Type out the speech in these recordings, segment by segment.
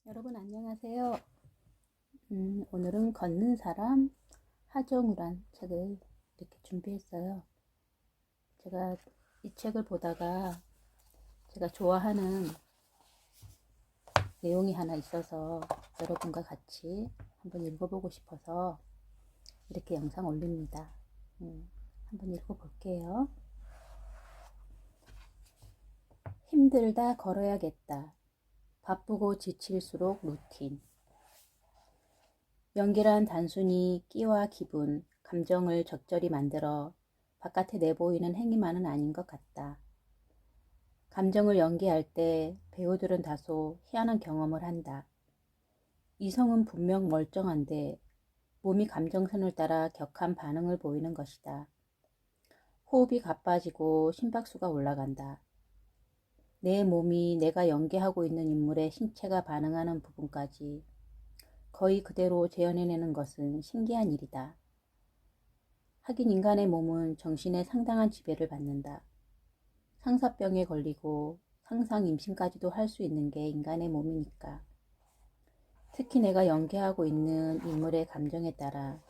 여러분 안녕하세요. 오늘은 걷는 사람 하정우란 책을 이렇게 준비했어요. 제가 이 책을 보다가 제가 좋아하는 내용이 하나 있어서 여러분과 같이 한번 읽어보고 싶어서 이렇게 영상 올립니다. 한번 읽어볼게요. 힘들다 걸어야겠다. 바쁘고 지칠수록 루틴. 연기란 단순히 끼와 기분, 감정을 적절히 만들어 바깥에 내보이는 행위만은 아닌 것 같다. 감정을 연기할 때 배우들은 다소 희한한 경험을 한다. 이성은 분명 멀쩡한데 몸이 감정선을 따라 격한 반응을 보이는 것이다. 호흡이 가빠지고 심박수가 올라간다. 내 몸이 내가 연기하고 있는 인물의 신체가 반응하는 부분까지 거의 그대로 재현해내는 것은 신기한 일이다. 하긴 인간의 몸은 정신에 상당한 지배를 받는다. 상사병에 걸리고 상상 임신까지도 할 수 있는 게 인간의 몸이니까. 특히 내가 연기하고 있는 인물의 감정에 따라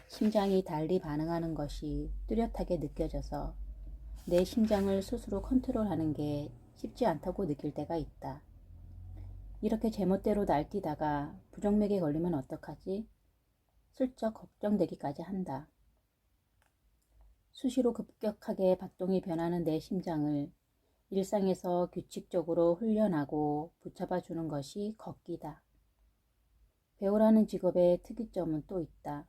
심장이 달리 반응하는 것이 뚜렷하게 느껴져서 내 심장을 스스로 컨트롤하는 게 쉽지 않다고 느낄 때가 있다. 이렇게 제멋대로 날뛰다가 부정맥에 걸리면 어떡하지? 슬쩍 걱정되기까지 한다. 수시로 급격하게 박동이 변하는 내 심장을 일상에서 규칙적으로 훈련하고 붙잡아 주는 것이 걷기다. 배우라는 직업의 특이점은 또 있다.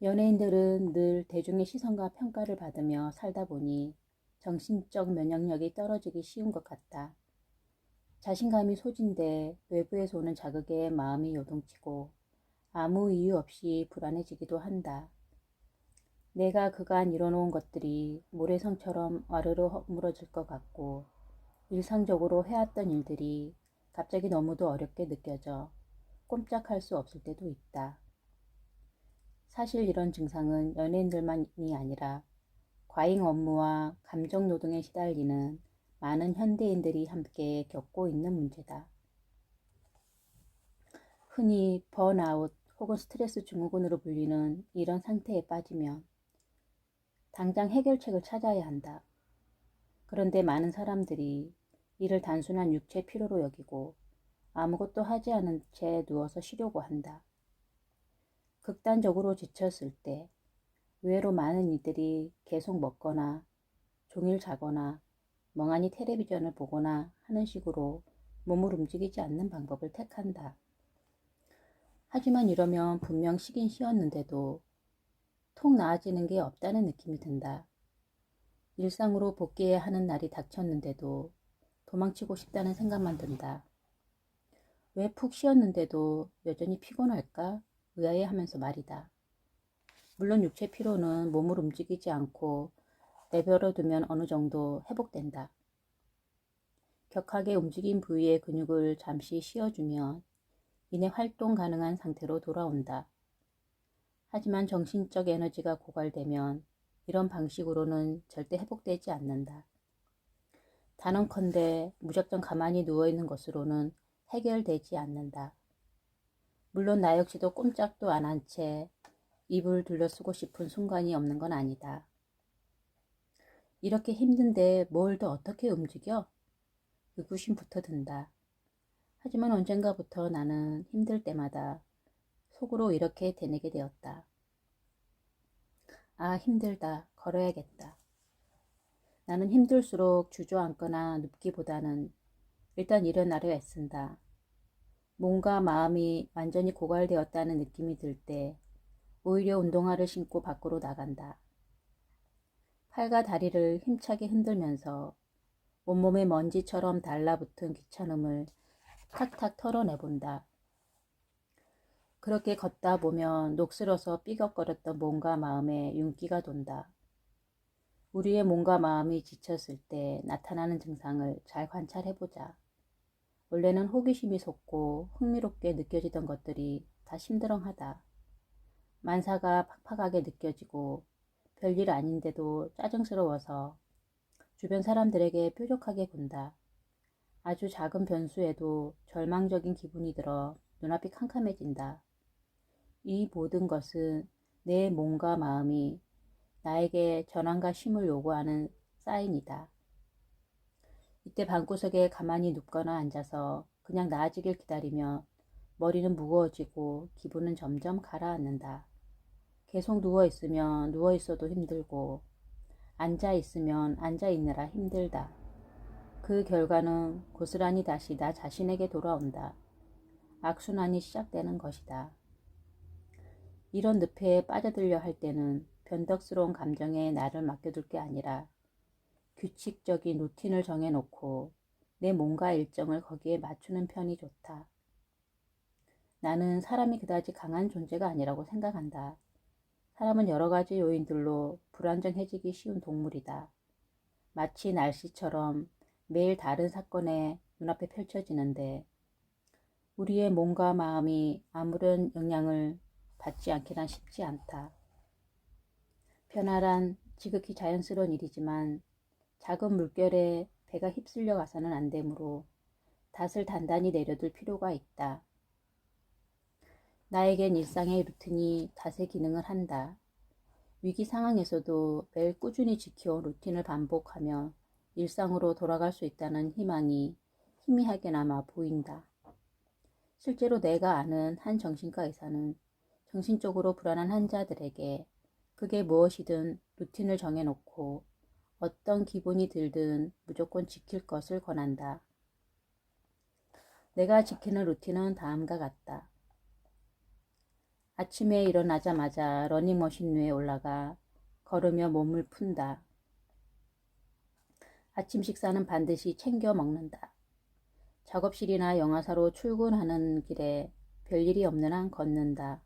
연예인들은 늘 대중의 시선과 평가를 받으며 살다 보니 정신적 면역력이 떨어지기 쉬운 것 같다. 자신감이 소진돼 외부에서 오는 자극에 마음이 요동치고 아무 이유 없이 불안해지기도 한다. 내가 그간 이뤄놓은 것들이 모래성처럼 와르르 허물어질 것 같고 일상적으로 해왔던 일들이 갑자기 너무도 어렵게 느껴져 꼼짝할 수 없을 때도 있다. 사실 이런 증상은 연예인들만이 아니라 과잉 업무와 감정 노동에 시달리는 많은 현대인들이 함께 겪고 있는 문제다. 흔히 번아웃 혹은 스트레스 증후군으로 불리는 이런 상태에 빠지면 당장 해결책을 찾아야 한다. 그런데 많은 사람들이 이를 단순한 육체 피로로 여기고 아무것도 하지 않은 채 누워서 쉬려고 한다. 극단적으로 지쳤을 때 의외로 많은 이들이 계속 먹거나 종일 자거나 멍하니 텔레비전을 보거나 하는 식으로 몸을 움직이지 않는 방법을 택한다. 하지만 이러면 분명 쉬긴 쉬었는데도 통 나아지는 게 없다는 느낌이 든다. 일상으로 복귀해야 하는 날이 닥쳤는데도 도망치고 싶다는 생각만 든다. 왜 푹 쉬었는데도 여전히 피곤할까 의아해하면서 말이다. 물론 육체 피로는 몸을 움직이지 않고 내버려 두면 어느 정도 회복된다. 격하게 움직인 부위의 근육을 잠시 쉬어주면 이내 활동 가능한 상태로 돌아온다. 하지만 정신적 에너지가 고갈되면 이런 방식으로는 절대 회복되지 않는다. 단언컨대 무작정 가만히 누워있는 것으로는 해결되지 않는다. 물론 나 역시도 꼼짝도 안 한 채 입을 둘러쓰고 싶은 순간이 없는 건 아니다. 이렇게 힘든데 뭘 더 어떻게 움직여? 의구심부터 든다. 하지만 언젠가부터 나는 힘들 때마다 속으로 이렇게 되뇌게 되었다. 아, 힘들다. 걸어야겠다. 나는 힘들수록 주저앉거나 눕기보다는 일단 일어나려 애쓴다. 몸과 마음이 완전히 고갈되었다는 느낌이 들 때 오히려 운동화를 신고 밖으로 나간다. 팔과 다리를 힘차게 흔들면서 온몸에 먼지처럼 달라붙은 귀찮음을 탁탁 털어내본다. 그렇게 걷다 보면 녹슬어서 삐걱거렸던 몸과 마음에 윤기가 돈다. 우리의 몸과 마음이 지쳤을 때 나타나는 증상을 잘 관찰해보자. 원래는 호기심이 솟고 흥미롭게 느껴지던 것들이 다 심드렁하다. 만사가 팍팍하게 느껴지고 별일 아닌데도 짜증스러워서 주변 사람들에게 뾰족하게 군다. 아주 작은 변수에도 절망적인 기분이 들어 눈앞이 캄캄해진다. 이 모든 것은 내 몸과 마음이 나에게 전환과 쉼을 요구하는 사인이다. 이때 방구석에 가만히 눕거나 앉아서 그냥 나아지길 기다리며 머리는 무거워지고 기분은 점점 가라앉는다. 계속 누워있으면 누워있어도 힘들고 앉아있으면 앉아있느라 힘들다. 그 결과는 고스란히 다시 나 자신에게 돌아온다. 악순환이 시작되는 것이다. 이런 늪에 빠져들려 할 때는 변덕스러운 감정에 나를 맡겨둘 게 아니라 규칙적인 루틴을 정해놓고 내 몸과 일정을 거기에 맞추는 편이 좋다. 나는 사람이 그다지 강한 존재가 아니라고 생각한다. 사람은 여러 가지 요인들로 불안정해지기 쉬운 동물이다. 마치 날씨처럼 매일 다른 사건에 눈앞에 펼쳐지는데 우리의 몸과 마음이 아무런 영향을 받지 않기란 쉽지 않다. 변화란 지극히 자연스러운 일이지만 작은 물결에 배가 휩쓸려 가서는 안 되므로 닷을 단단히 내려둘 필요가 있다. 나에겐 일상의 루틴이 닷의 기능을 한다. 위기 상황에서도 매일 꾸준히 지켜온 루틴을 반복하며 일상으로 돌아갈 수 있다는 희망이 희미하게나마 보인다. 실제로 내가 아는 한 정신과 의사는 정신적으로 불안한 환자들에게 그게 무엇이든 루틴을 정해놓고 어떤 기분이 들든 무조건 지킬 것을 권한다. 내가 지키는 루틴은 다음과 같다. 아침에 일어나자마자 러닝머신 위에 올라가 걸으며 몸을 푼다. 아침 식사는 반드시 챙겨 먹는다. 작업실이나 영화사로 출근하는 길에 별일이 없는 한 걷는다.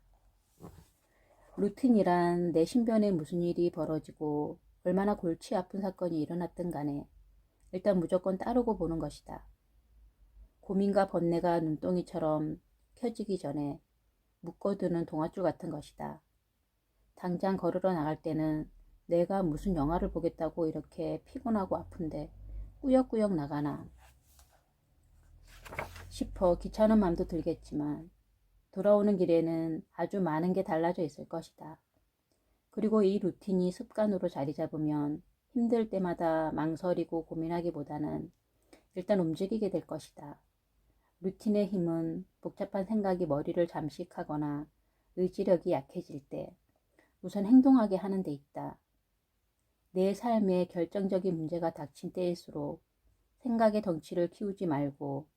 루틴이란 내 신변에 무슨 일이 벌어지고 얼마나 골치 아픈 사건이 일어났든 간에 일단 무조건 따르고 보는 것이다. 고민과 번뇌가 눈덩이처럼 켜지기 전에 묶어두는 동아줄 같은 것이다. 당장 걸으러 나갈 때는 내가 무슨 영화를 보겠다고 이렇게 피곤하고 아픈데 꾸역꾸역 나가나 싶어 귀찮은 마음도 들겠지만 돌아오는 길에는 아주 많은 게 달라져 있을 것이다. 그리고 이 루틴이 습관으로 자리 잡으면 힘들 때마다 망설이고 고민하기보다는 일단 움직이게 될 것이다. 루틴의 힘은 복잡한 생각이 머리를 잠식하거나 의지력이 약해질 때 우선 행동하게 하는 데 있다. 내 삶에 결정적인 문제가 닥친 때일수록 생각의 덩치를 키우지 말고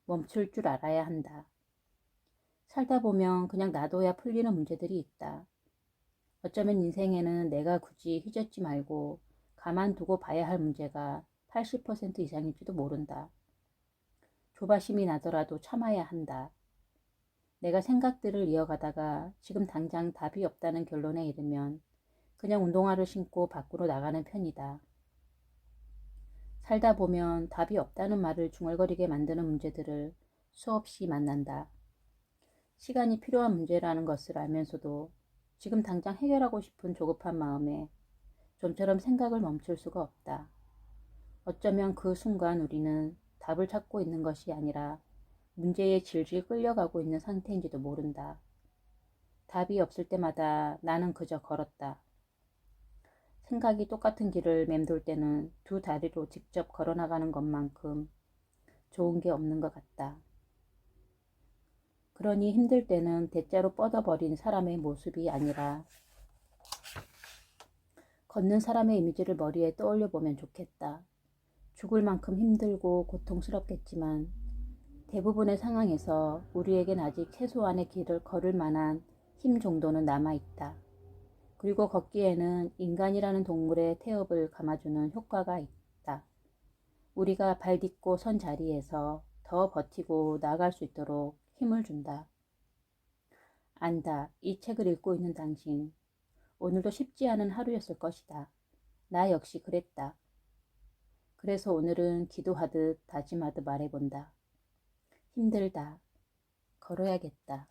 멈출 줄 알아야 한다. 살다 보면 그냥 놔둬야 풀리는 문제들이 있다. 어쩌면 인생에는 내가 굳이 휘젓지 말고 가만두고 봐야 할 문제가 80% 이상일지도 모른다. 조바심이 나더라도 참아야 한다. 내가 생각들을 이어가다가 지금 당장 답이 없다는 결론에 이르면 그냥 운동화를 신고 밖으로 나가는 편이다. 살다 보면 답이 없다는 말을 중얼거리게 만드는 문제들을 수없이 만난다. 시간이 필요한 문제라는 것을 알면서도 지금 당장 해결하고 싶은 조급한 마음에 좀처럼 생각을 멈출 수가 없다. 어쩌면 그 순간 우리는 답을 찾고 있는 것이 아니라 문제에 질질 끌려가고 있는 상태인지도 모른다. 답이 없을 때마다 나는 그저 걸었다. 생각이 똑같은 길을 맴돌 때는 두 다리로 직접 걸어나가는 것만큼 좋은 게 없는 것 같다. 그러니 힘들 때는 대자로 뻗어버린 사람의 모습이 아니라 걷는 사람의 이미지를 머리에 떠올려 보면 좋겠다. 죽을 만큼 힘들고 고통스럽겠지만 대부분의 상황에서 우리에겐 아직 최소한의 길을 걸을 만한 힘 정도는 남아있다. 그리고 걷기에는 인간이라는 동물의 태엽을 감아주는 효과가 있다. 우리가 발 딛고 선 자리에서 더 버티고 나아갈 수 있도록 힘을 준다. 안다. 이 책을 읽고 있는 당신. 오늘도 쉽지 않은 하루였을 것이다. 나 역시 그랬다. 그래서 오늘은 기도하듯 다짐하듯 말해본다. 힘들다. 걸어야겠다.